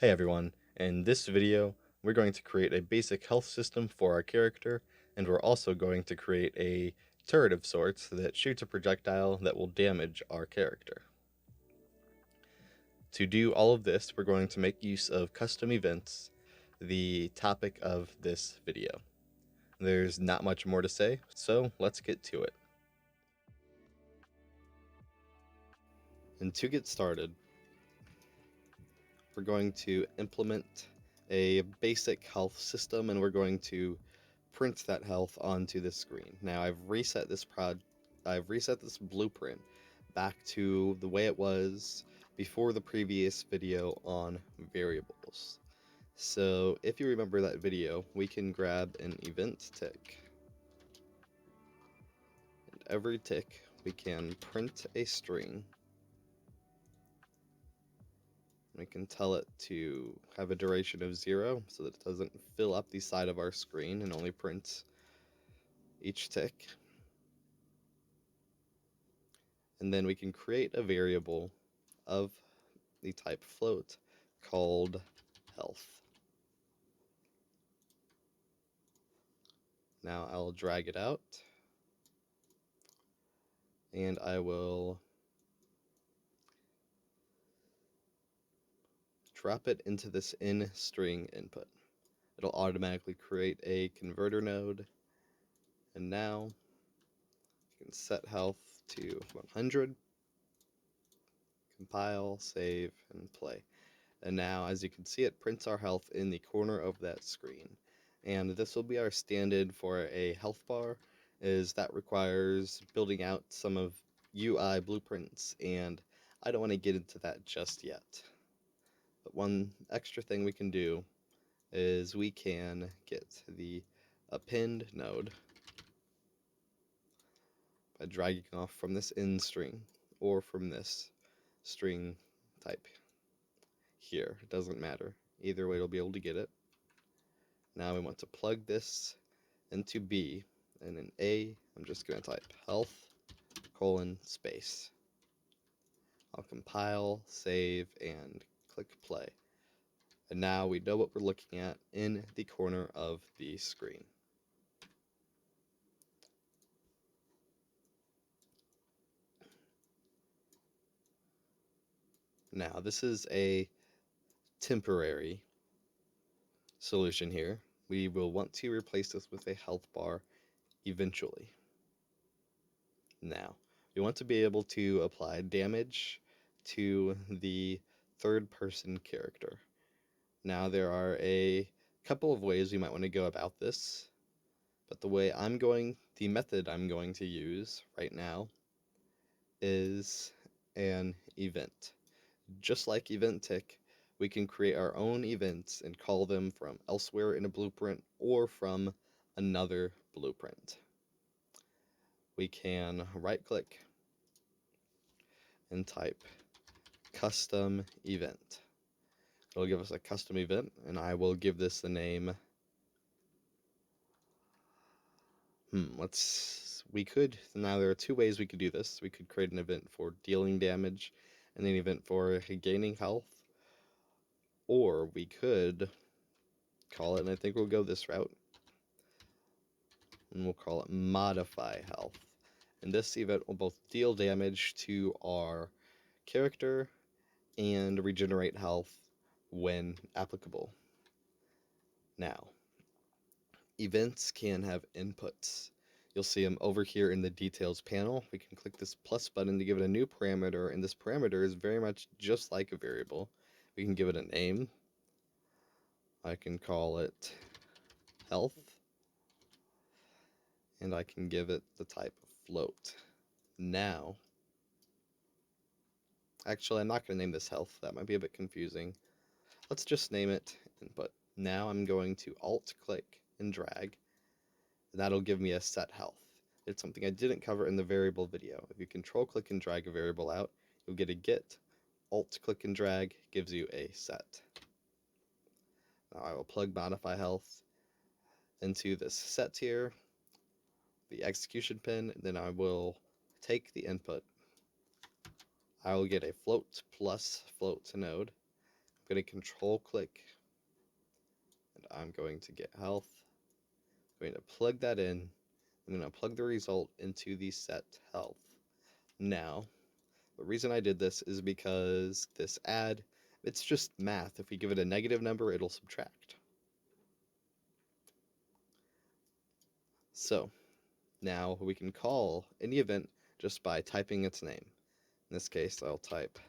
Hey everyone, in this video we're going to create a basic health system for our character, and we're also going to create a turret of sorts that shoots a projectile that will damage our character. To do all of this, we're going to make use of custom events, the topic of this video. There's not much more to say, so let's get to it. And to get started, we're going to implement a basic health system, and we're going to print that health onto the screen. Now I've reset this blueprint back to the way it was before the previous video on variables. So if you remember that video, we can grab an event tick, and every tick we can print a string. We can tell it to have a duration of 0 so that it doesn't fill up the side of our screen and only prints each tick. And then we can create a variable of the type float called health. Now I'll drag it out, and I will drop it into this in-string input. It'll automatically create a converter node, and now you can set health to 100, compile, save, and play. And now, as you can see, it prints our health in the corner of that screen. And this will be our stand-in for a health bar, is that requires building out some of UI blueprints, and I don't want to get into that just yet. But one extra thing we can do is we can get the append node by dragging off from this in string or from this string type here. It doesn't matter. Either way, it'll be able to get it. Now we want to plug this into B, and in A, I'm just going to type health, space. I'll compile, save, and click play. And now we know what we're looking at in the corner of the screen. Now, this is a temporary solution here. We will want to replace this with a health bar eventually. Now, we want to be able to apply damage to the third-person character. Now, there are a couple of ways we might want to go about this, but the method I'm going to use right now is an event. Just like event tick, we can create our own events and call them from elsewhere in a blueprint or from another blueprint. We can right-click and type custom event. It'll give us a custom event, and I will give this the name. Now there are two ways we could do this. We could create an event for dealing damage and an event for gaining health, or we could call it, and I think we'll go this route, and we'll call it modify health. And this event will both deal damage to our character and regenerate health when applicable. Now, events can have inputs. You'll see them over here in the details panel. We can click this plus button to give it a new parameter, and this parameter is very much just like a variable. We can give it a name. I can call it health, and I can give it the type float. Now, actually, I'm not going to name this health. That might be a bit confusing. Let's just name it input. Now I'm going to alt-click and drag, and that'll give me a set health. It's something I didn't cover in the variable video. If you control-click and drag a variable out, you'll get a get. Alt-click and drag gives you a set. Now I will plug modify health into this set here, the execution pin, and then I will take the input. I will get a float plus float node. I'm going to control click, and I'm going to get health. I'm going to plug that in. I'm going to plug the result into the set health. Now, the reason I did this is because this add, it's just math. If we give it a negative number, it'll subtract. So, now we can call any event just by typing its name. In this case, I'll type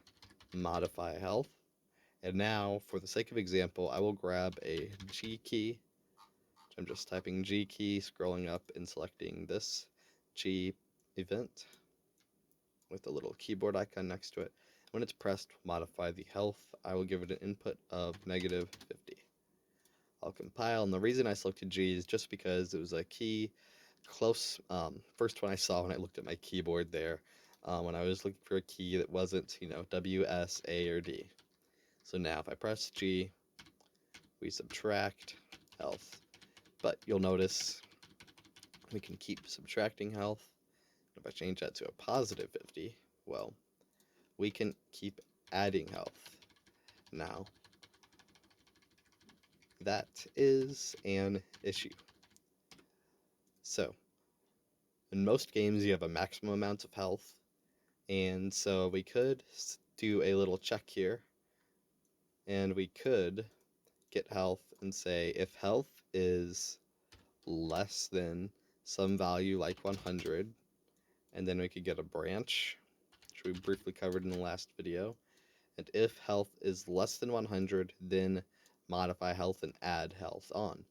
modify health. And now, for the sake of example, I will grab a G key. I'm just typing G key, scrolling up and selecting this G event with a little keyboard icon next to it. When it's pressed, modify the health. I will give it an input of negative 50. I'll compile, and the reason I selected G is just because it was a key close, first one I saw when I looked at my keyboard there, when I was looking for a key that wasn't, W, S, A, or D. So now if I press G, we subtract health. But you'll notice we can keep subtracting health. If I change that to a positive 50, well, we can keep adding health. Now, that is an issue. So, in most games, you have a maximum amount of health, and so we could do a little check here, and we could get health and say if health is less than some value like 100, and then we could get a branch, which we briefly covered in the last video. And if health is less than 100, then modify health and add health on.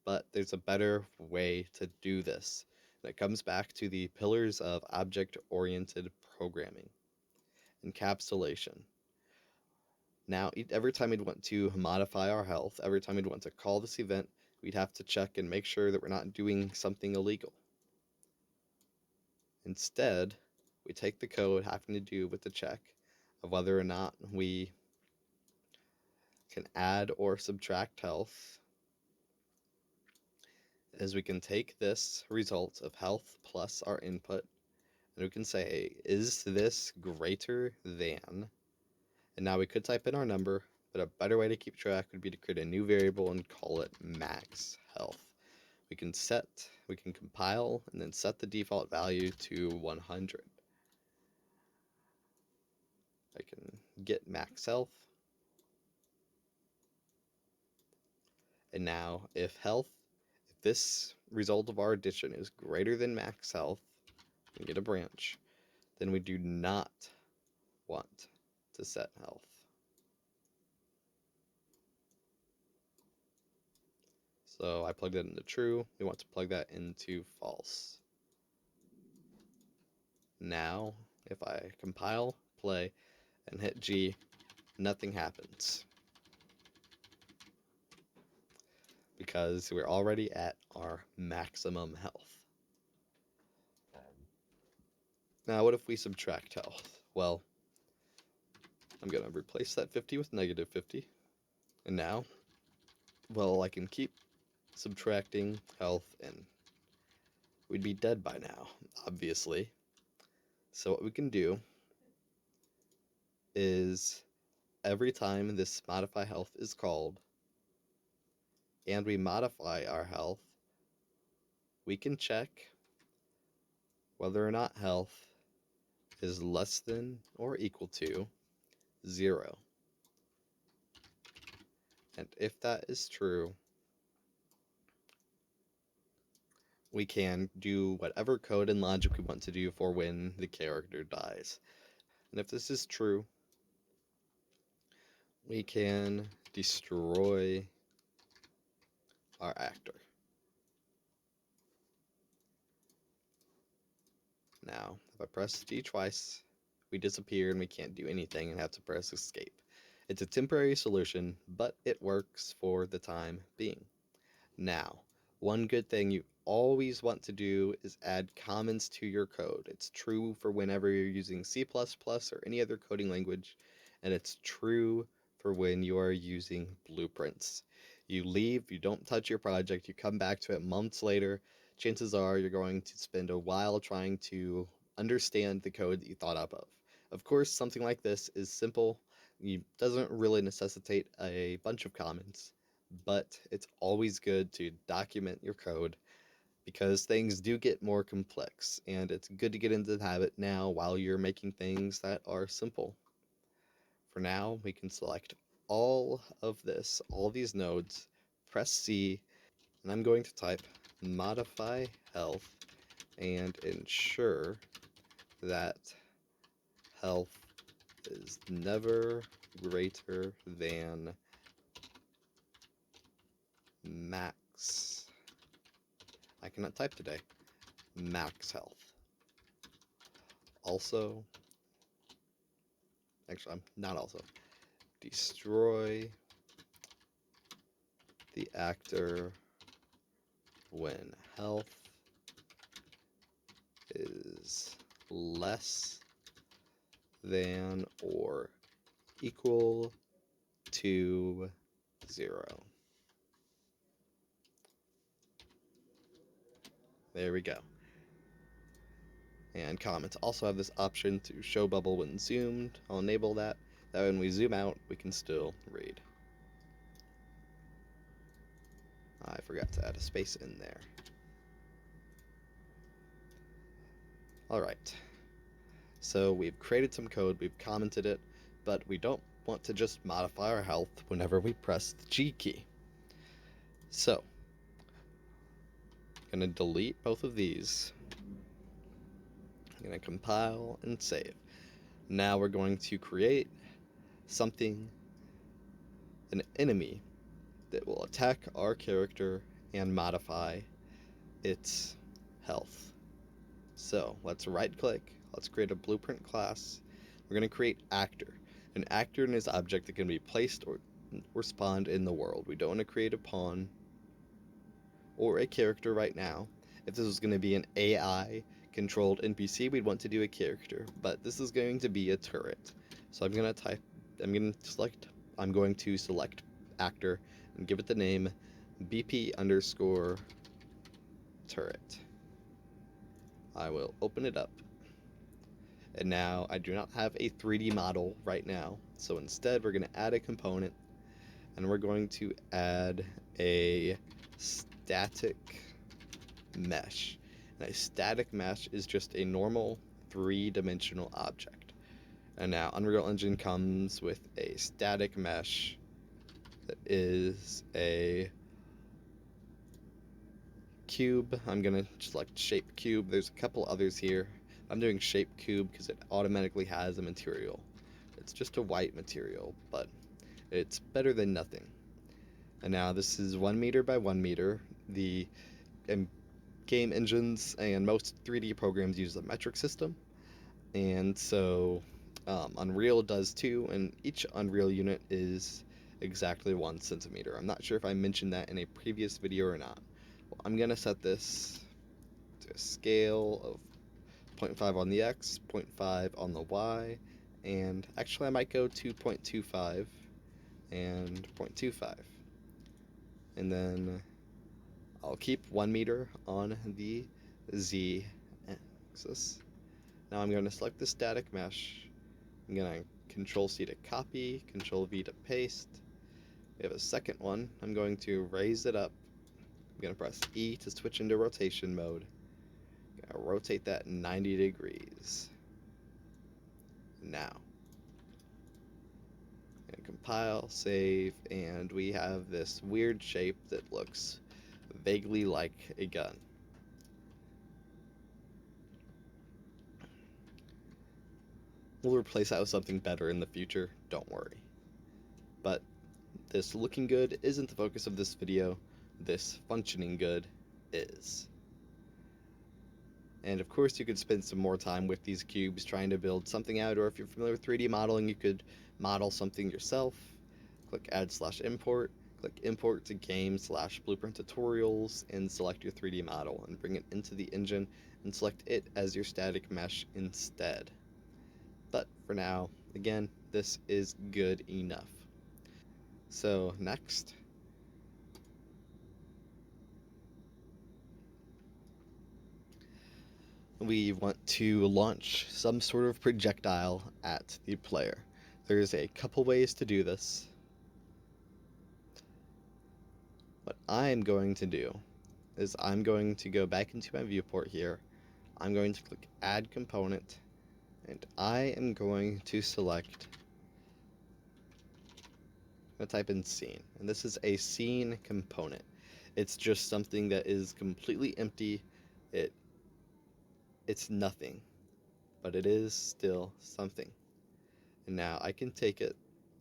But there's a better way to do this. And it comes back to the pillars of object-oriented programming. Encapsulation. Now, every time we'd want to modify our health, every time we'd want to call this event, we'd have to check and make sure that we're not doing something illegal. Instead, we take the code having to do with the check of whether or not we can add or subtract health, as we can take this result of health plus our input, and we can say, is this greater than? And now we could type in our number, but a better way to keep track would be to create a new variable and call it max health. We can compile, and then set the default value to 100. I can get max health. And now, if this result of our addition is greater than max health, and get a branch, then we do not want to set health. So I plugged that into true. We want to plug that into false. Now, if I compile, play, and hit G, nothing happens, because we're already at our maximum health. Now, what if we subtract health? Well, I'm going to replace that 50 with negative 50. And now, well, I can keep subtracting health, and we'd be dead by now, obviously. So what we can do is every time this modify health is called, and we modify our health, we can check whether or not health is less than or equal to 0. And if that is true, we can do whatever code and logic we want to do for when the character dies. And if this is true, we can destroy our actor. Now, if I press D twice, we disappear and we can't do anything and have to press escape. It's a temporary solution, but it works for the time being. Now, one good thing you always want to do is add comments to your code. It's true for whenever you're using C++ or any other coding language, and it's true for when you are using blueprints. You leave, you don't touch your project, you come back to it months later, chances are you're going to spend a while trying to understand the code that you thought up of. Of course, something like this is simple, It doesn't really necessitate a bunch of comments, but it's always good to document your code because things do get more complex, and it's good to get into the habit now while you're making things that are simple. For now, we can select all of this, all these nodes, press C, and I'm going to type modify health and ensure that health is never greater than max. I cannot type today. Max health. Also, actually, I'm not also. Destroy the actor when health is less than or equal to 0. There we go. And comments also have this option to show bubble when zoomed. I'll enable that. That when we zoom out, we can still read. I forgot to add a space in there. Alright, so we've created some code, we've commented it, but we don't want to just modify our health whenever we press the G key. So, I'm going to delete both of these. I'm going to compile and save. Now we're going to create something, an enemy, that will attack our character and modify its health. So let's right click, let's create a blueprint class. We're going to create actor. An actor and his object that can be placed or spawned in the world. We don't want to create a pawn or a character right now. If this was going to be an AI controlled NPC, we'd want to do a character, but this is going to be a turret. So I'm going to select actor and give it the name BP underscore turret. I will open it up. And now I do not have a 3D model right now. So instead we're going to add a component and we're going to add a static mesh. And a static mesh is just a normal 3-dimensional object. And now Unreal Engine comes with a static mesh that is a cube. I'm going to select shape cube. There's a couple others here. I'm doing shape cube because it automatically has a material. It's just a white material, but it's better than nothing. And now this is 1 meter by 1 meter. The game engines and most 3D programs use a metric system, and so Unreal does too, and each Unreal unit is exactly 1 centimeter. I'm not sure if I mentioned that in a previous video or not. Well, I'm gonna set this to a scale of 0.5 on the X, 0.5 on the Y, and actually I might go to 0.25 and 0.25. And then I'll keep 1 meter on the Z axis. Now I'm going to select the static mesh. I'm going to Control C to copy, Control V to paste. We have a second one. I'm going to raise it up. I'm going to press E to switch into rotation mode. I'm going to rotate that 90 degrees. Now, I'm going to compile, save, and we have this weird shape that looks vaguely like a gun. We'll replace that with something better in the future, don't worry. But this looking good isn't the focus of this video, this functioning good is. And of course you could spend some more time with these cubes trying to build something out, or if you're familiar with 3D modeling, you could model something yourself. Click add/import, click import to game/blueprint tutorials, and select your 3D model and bring it into the engine and select it as your static mesh instead. But for now, again, this is good enough. So next, we want to launch some sort of projectile at the player. There's a couple ways to do this. What I'm going to do is I'm going to go back into my viewport here. I'm going to click Add Component, and I am going to select, I'm going to type in Scene, and this is a scene component. It's just something that is completely empty. It's nothing, but it is still something. And now I can take it,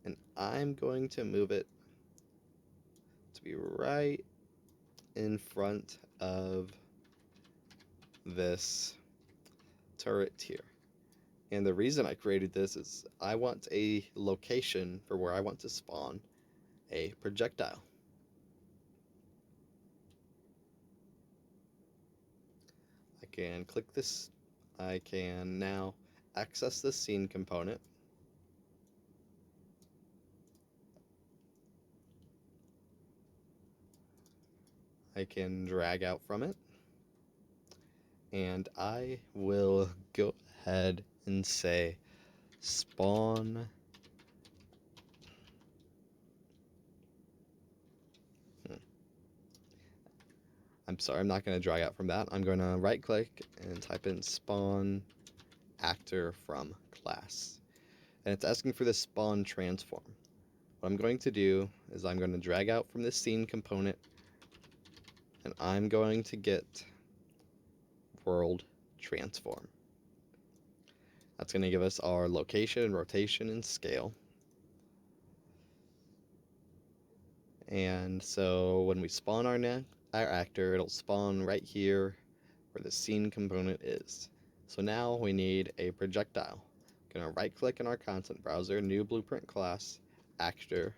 and I'm going to move it to be right in front of this turret here. And the reason I created this is I want a location for where I want to spawn a projectile. I can click this. I can now access the scene component. I can drag out from it. And I will go ahead and say spawn. I'm sorry, I'm not going to drag out from that. I'm going to right click and type in spawn actor from class. And it's asking for the spawn transform. What I'm going to do is I'm going to drag out from this scene component, and I'm going to get world transform. That's going to give us our location, rotation, and scale. And so when we spawn our actor, it'll spawn right here where the scene component is. So now we need a projectile. Gonna right click in our content browser, new blueprint class, actor,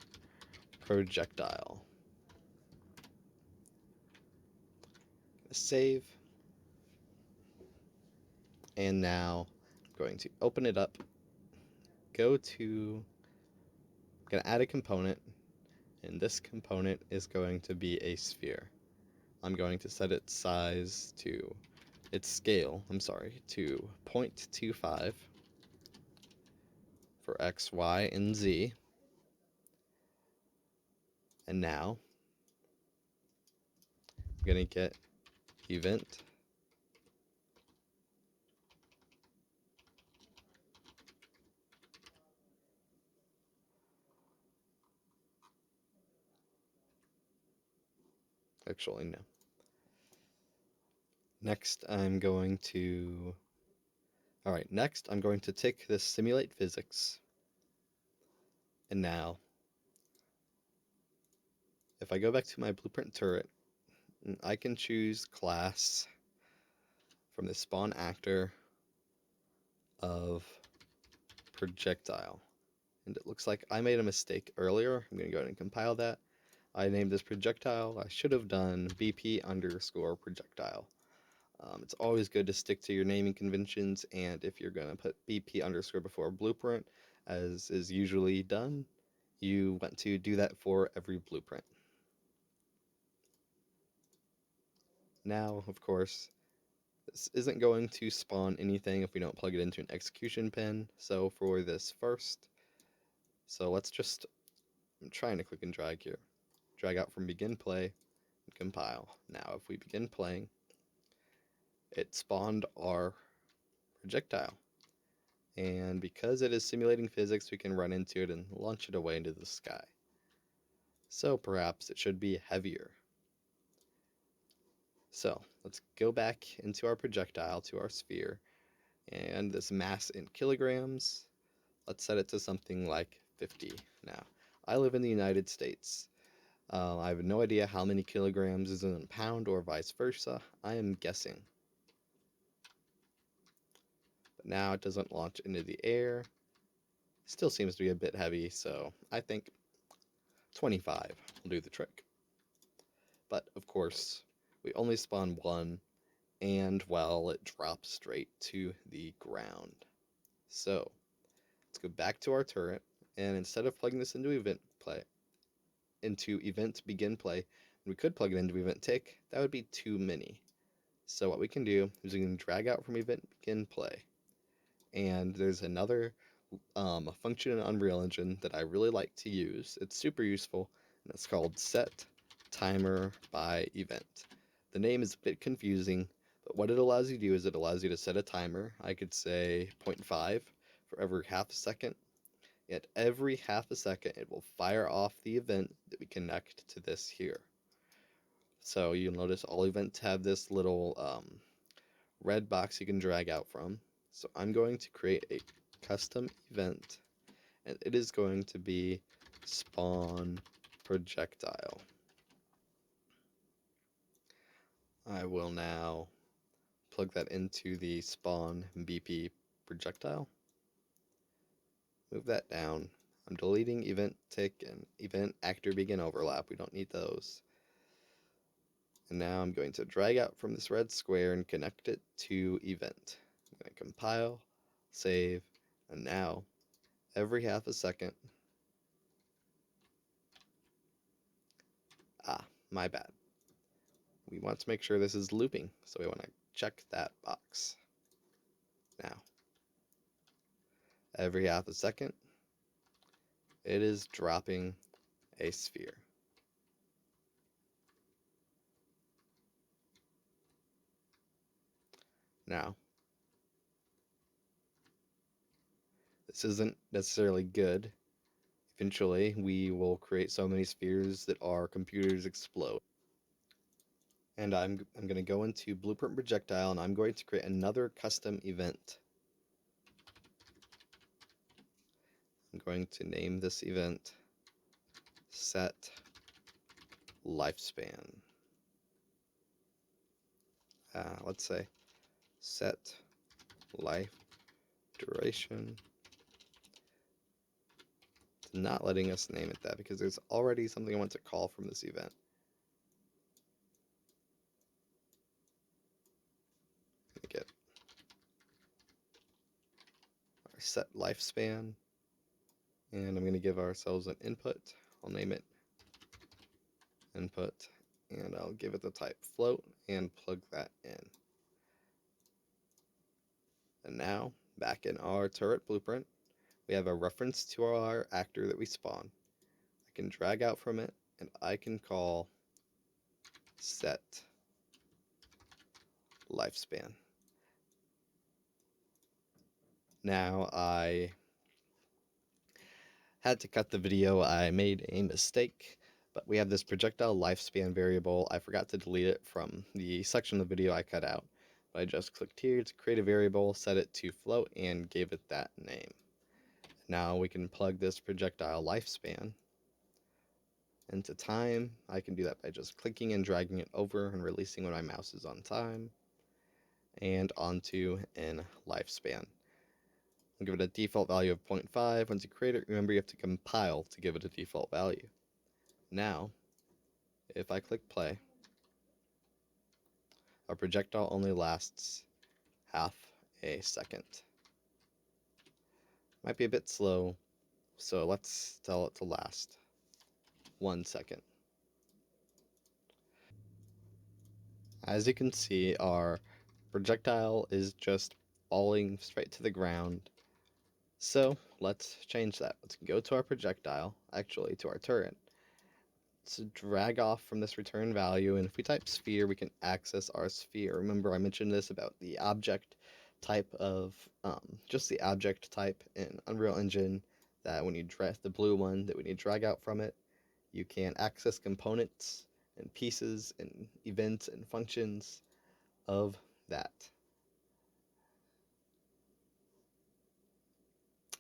projectile. Save. And now I'm going to open it up, I'm gonna add a component, and this component is going to be a sphere. I'm going to set its size to, its scale, to 0.25 for X, Y, and Z. And now I'm gonna get event actually no. Next I'm going to take this simulate physics, and now if I go back to my blueprint turret, I can choose class from the spawn actor of projectile. And it looks like I made a mistake earlier. I'm going to go ahead and compile that. I named this projectile. I should have done BP underscore projectile. It's always good to stick to your naming conventions, and if you're going to put BP underscore before blueprint, as is usually done, you want to do that for every blueprint. Now, of course, this isn't going to spawn anything if we don't plug it into an execution pin. So for this first, let's just, I'm trying to click and drag here. Drag out from begin play and compile. Now if we begin playing, it spawned our projectile. And because it is simulating physics, we can run into it and launch it away into the sky. So perhaps it should be heavier. So let's go back into our projectile, to our sphere, and this mass in kilograms, let's set it to something like 50. Now, I live in the United States. I have no idea how many kilograms is in a pound or vice versa. I am guessing. But now it doesn't launch into the air. Still seems to be a bit heavy, so I think 25 will do the trick. But of course, we only spawn one, and well, it drops straight to the ground. So let's go back to our turret, and instead of plugging this into event begin play, we could plug it into event tick. That would be too many. So what we can do is we can drag out from event begin play, and there's another a function in Unreal Engine that I really like to use. It's super useful, and it's called set timer by event. The name is a bit confusing, but what it allows you to do is it allows you to set a timer. I could say 0.5 for every half a second. At every half a second, it will fire off the event that we connect to this here. So you'll notice all events have this little red box you can drag out from. So I'm going to create a custom event, and it is going to be spawn projectile. I will now plug that into the spawn BP projectile. Move that down. I'm deleting event tick and event actor begin overlap. We don't need those. And now I'm going to drag out from this red square and connect it to event. I'm going to compile, save, and now every half a second. My bad. We want to make sure this is looping, so we want to check that box. Now, every half a second, it is dropping a sphere. Now, this isn't necessarily good. Eventually, we will create so many spheres that our computers explode. And I'm going to go into Blueprint Projectile, and I'm going to create another custom event. I'm going to name this event Set Lifespan. Let's say Set Life Duration. It's not letting us name it that because there's already something I want to call from this event. Get our set lifespan, and I'm going to give ourselves an input. I'll name it input, and I'll give it the type float and plug that in. And now, back in our turret blueprint, we have a reference to our actor that we spawn. I can drag out from it, and I can call set lifespan. Now I had to cut the video. I made a mistake, but we have this projectile lifespan variable. I forgot to delete it from the section of the video I cut out. But I just clicked here to create a variable, set it to float, and gave it that name. Now we can plug this projectile lifespan into time. I can do that by just clicking and dragging it over and releasing when my mouse is on time, and onto in lifespan. I'll give it a default value of 0.5. Once you create it, remember you have to compile to give it a default value. Now, if I click play, our projectile only lasts half a second. Might be a bit slow, so let's tell it to last 1 second. As you can see, our projectile is just falling straight to the ground. So let's change that. Let's go to our projectile, actually to our turret. Let's drag off from this return value, and if we type sphere, we can access our sphere. Remember I mentioned this about the object type of, just the object type in Unreal Engine, that when you drag the blue one, that when you drag out from it, you can access components and pieces and events and functions of that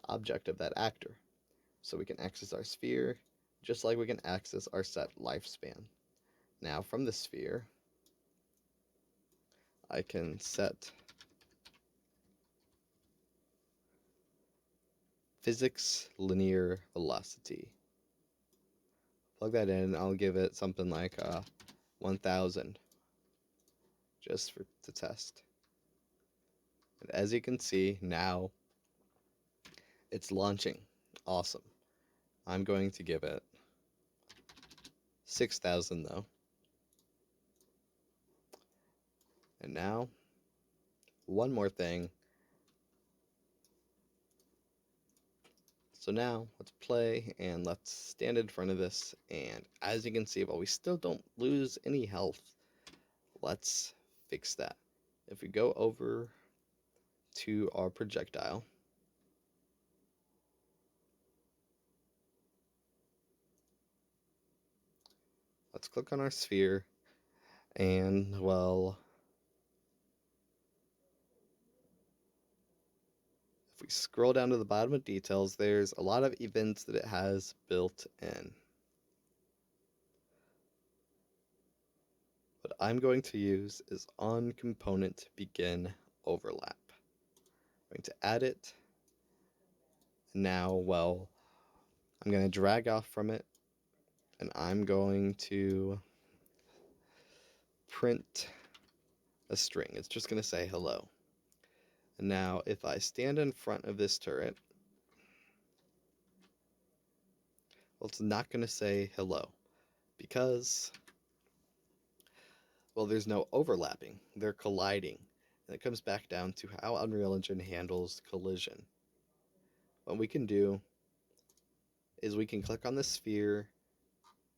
object, of that actor. So we can access our sphere just like we can access our set lifespan. Now from the sphere, I can set physics linear velocity. Plug that in, I'll give it something like 1000 just to test. And as you can see, now it's launching. Awesome. I'm going to give it 6000 though. And now, one more thing. So now let's play and let's stand in front of this. And as you can see, while we still don't lose any health, let's fix that. If we go over to our projectile, let's click on our sphere, and well, if we scroll down to the bottom of details, there's a lot of events that it has built in. What I'm going to use is on component begin overlap. I'm going to add it. Now, well, I'm going to drag off from it, and I'm going to print a string. It's just going to say hello. And now, if I stand in front of this turret, well, it's not going to say hello because, well, there's no overlapping. They're colliding. And it comes back down to how Unreal Engine handles collision. What we can do is we can click on the sphere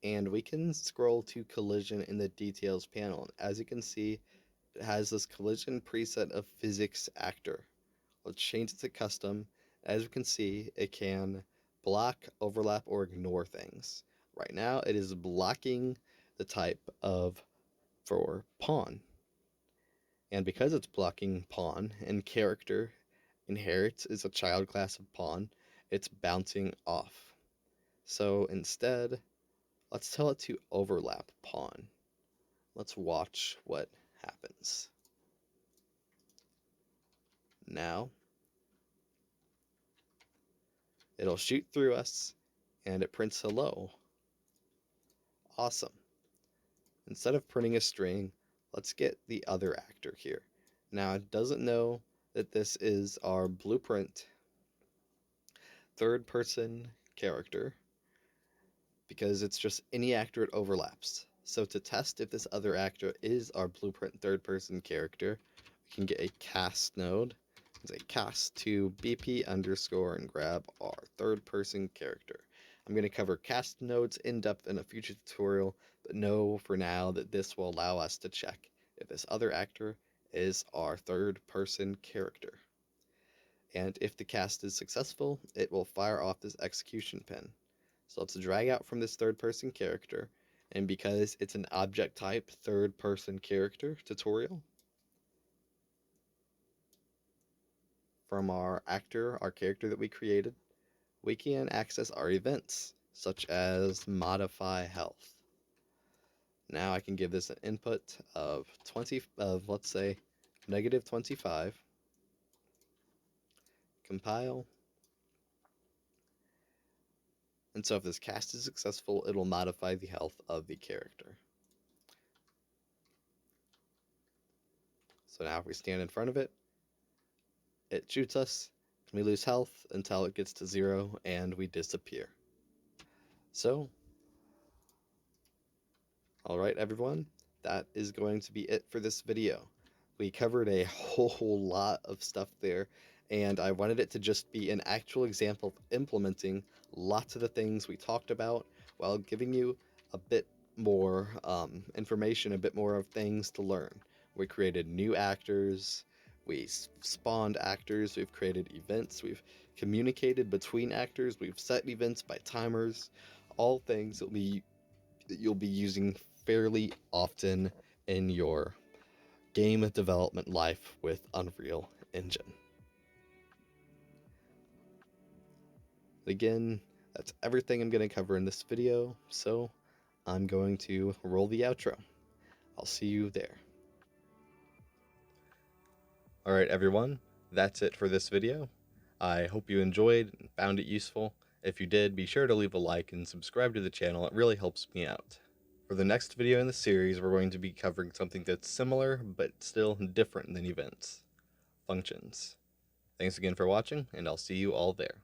and we can scroll to collision in the details panel. And as you can see, it has this collision preset of physics actor. Let's change it to custom. As you can see, it can block, overlap, or ignore things. Right now, it is blocking the type of for pawn. And because it's blocking pawn and character inherits is a child class of pawn, it's bouncing off. So instead, let's tell it to overlap pawn. Let's watch what happens. Now, it'll shoot through us, and it prints hello. Awesome. Instead of printing a string, let's get the other actor here. Now, it doesn't know that this is our blueprint third-person character because it's just any actor it overlaps. So to test if this other actor is our blueprint third-person character, we can get a cast node. Say cast to BP underscore and grab our third-person character. I'm going to cover cast nodes in depth in a future tutorial, but know for now that this will allow us to check if this other actor is our third-person character. And if the cast is successful, it will fire off this execution pin. So let's drag out from this third-person character, and because it's an object type third-person character tutorial, from our actor, our character that we created, we can access our events, such as modify health. Now I can give this an input of let's say -25, compile, and so if this cast is successful, it'll modify the health of the character. So now if we stand in front of it, it shoots us, and we lose health until it gets to 0, and we disappear. So, alright everyone, that is going to be it for this video. We covered a whole lot of stuff there, and I wanted it to just be an actual example of implementing lots of the things we talked about while giving you a bit more information, a bit more of things to learn. We created new actors, we spawned actors, we've created events, we've communicated between actors, we've set events by timers, all things that you'll be using fairly often in your game development life with Unreal Engine. Again, that's everything I'm going to cover in this video, so I'm going to roll the outro. I'll see you there. Alright everyone, that's it for this video. I hope you enjoyed and found it useful. If you did, be sure to leave a like and subscribe to the channel, it really helps me out. For the next video in the series, we're going to be covering something that's similar, but still different than events. Functions. Thanks again for watching, and I'll see you all there.